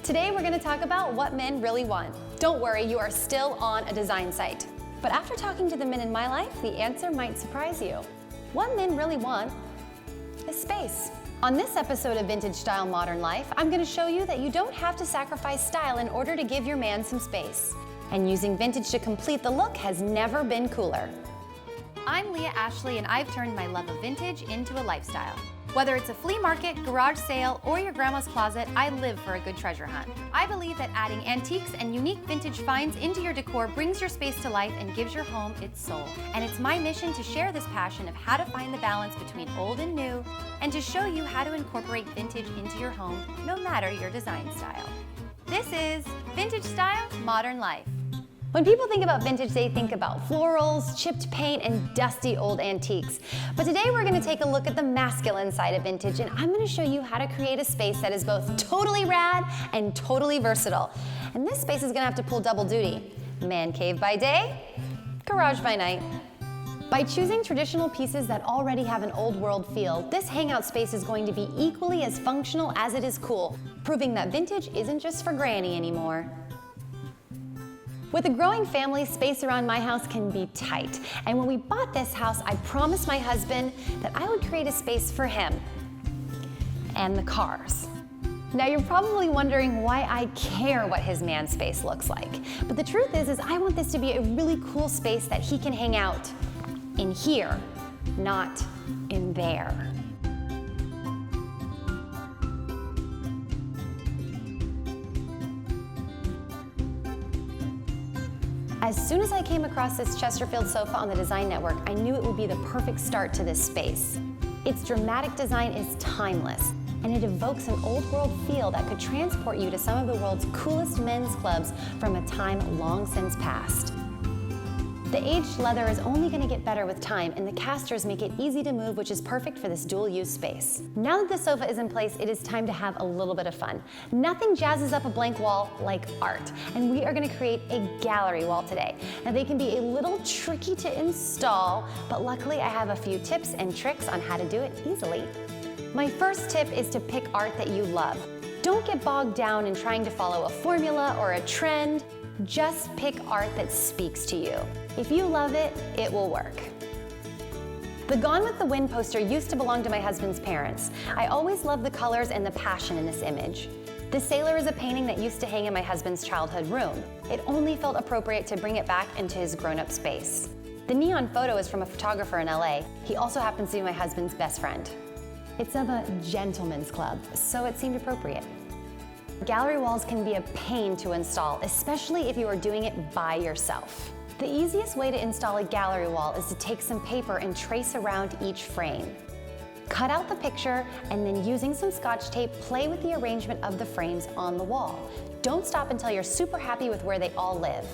Today we're going to talk about what men really want. Don't worry, you are still on a design site. But after talking to the men in my life, the answer might surprise you. What men really want is space. On this episode of Vintage Style Modern Life, I'm going to show you that you don't have to sacrifice style in order to give your man some space. And using vintage to complete the look has never been cooler. I'm Leah Ashley, and I've turned my love of vintage into a lifestyle. Whether it's a flea market, garage sale, or your grandma's closet, I live for a good treasure hunt. I believe that adding antiques and unique vintage finds into your decor brings your space to life and gives your home its soul. And it's my mission to share this passion of how to find the balance between old and new, and to show you how to incorporate vintage into your home, no matter your design style. This is Vintage Style Modern Life. When people think about vintage, they think about florals, chipped paint, and dusty old antiques. But today we're going to take a look at the masculine side of vintage, and I'm going to show you how to create a space that is both totally rad and totally versatile. And this space is going to have to pull double duty. Man cave by day, garage by night. By choosing traditional pieces that already have an old world feel, this hangout space is going to be equally as functional as it is cool, proving that vintage isn't just for granny anymore. With a growing family, space around my house can be tight. And when we bought this house, I promised my husband that I would create a space for him and the cars. Now you're probably wondering why I care what his man space looks like. But the truth is I want this to be a really cool space that he can hang out in here, not in there. As soon as I came across this Chesterfield sofa on the Design Network, I knew it would be the perfect start to this space. Its dramatic design is timeless, and it evokes an old world feel that could transport you to some of the world's coolest men's clubs from a time long since past. The aged leather is only going to get better with time, and the casters make it easy to move, which is perfect for this dual-use space. Now that the sofa is in place, it is time to have a little bit of fun. Nothing jazzes up a blank wall like art, and we are going to create a gallery wall today. Now they can be a little tricky to install, but luckily I have a few tips and tricks on how to do it easily. My first tip is to pick art that you love. Don't get bogged down in trying to follow a formula or a trend. Just pick art that speaks to you. If you love it, it will work. The Gone with the Wind poster used to belong to my husband's parents. I always loved the colors and the passion in this image. The Sailor is a painting that used to hang in my husband's childhood room. It only felt appropriate to bring it back into his grown-up space. The neon photo is from a photographer in LA. He also happens to be my husband's best friend. It's of a gentleman's club, so it seemed appropriate. Gallery walls can be a pain to install, especially if you are doing it by yourself. The easiest way to install a gallery wall is to take some paper and trace around each frame. Cut out the picture and then using some Scotch tape, play with the arrangement of the frames on the wall. Don't stop until you're super happy with where they all live.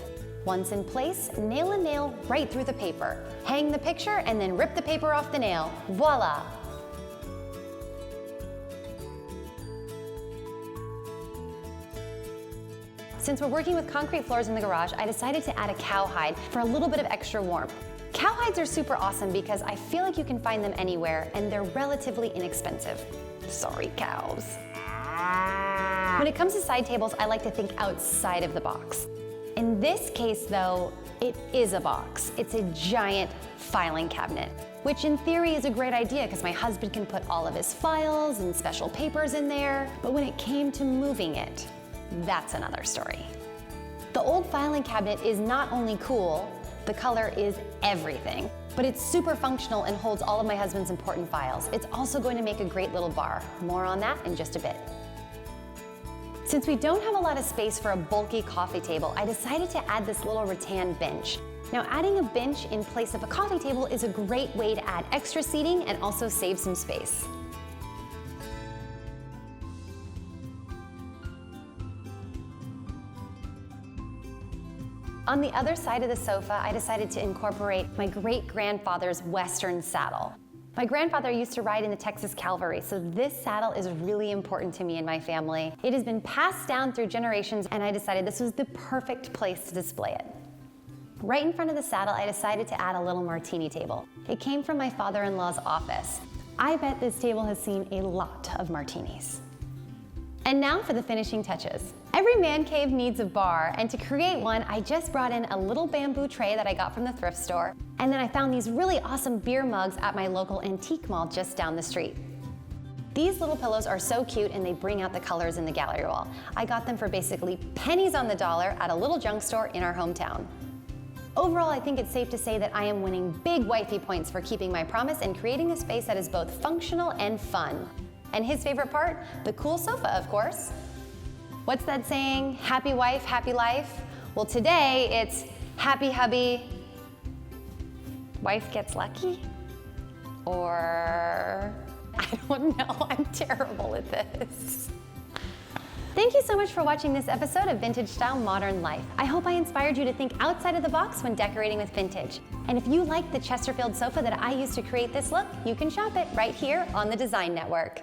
Once in place, nail a nail right through the paper. Hang the picture and then rip the paper off the nail. Voila! Since we're working with concrete floors in the garage, I decided to add a cowhide for a little bit of extra warmth. Cowhides are super awesome because I feel like you can find them anywhere and they're relatively inexpensive. Sorry, cows. When it comes to side tables, I like to think outside of the box. In this case though, it is a box. It's a giant filing cabinet, which in theory is a great idea because my husband can put all of his files and special papers in there. But when it came to moving it, that's another story. The old filing cabinet is not only cool, the color is everything, but it's super functional and holds all of my husband's important files. It's also going to make a great little bar. More on that in just a bit. Since we don't have a lot of space for a bulky coffee table, I decided to add this little rattan bench. Now adding a bench in place of a coffee table is a great way to add extra seating and also save some space. On the other side of the sofa, I decided to incorporate my great-grandfather's Western saddle. My grandfather used to ride in the Texas cavalry, so this saddle is really important to me and my family. It has been passed down through generations, and I decided this was the perfect place to display it. Right in front of the saddle, I decided to add a little martini table. It came from my father-in-law's office. I bet this table has seen a lot of martinis. And now for the finishing touches. Every man cave needs a bar, and to create one, I just brought in a little bamboo tray that I got from the thrift store, and then I found these really awesome beer mugs at my local antique mall just down the street. These little pillows are so cute and they bring out the colors in the gallery wall. I got them for basically pennies on the dollar at a little junk store in our hometown. Overall, I think it's safe to say that I am winning big wifey points for keeping my promise and creating a space that is both functional and fun. And his favorite part? The cool sofa, of course. What's that saying? Happy wife, happy life? Well, today it's happy hubby, wife gets lucky? Or I don't know, I'm terrible at this. Thank you so much for watching this episode of Vintage Style Modern Life. I hope I inspired you to think outside of the box when decorating with vintage. And if you like the Chesterfield sofa that I used to create this look, you can shop it right here on the Design Network.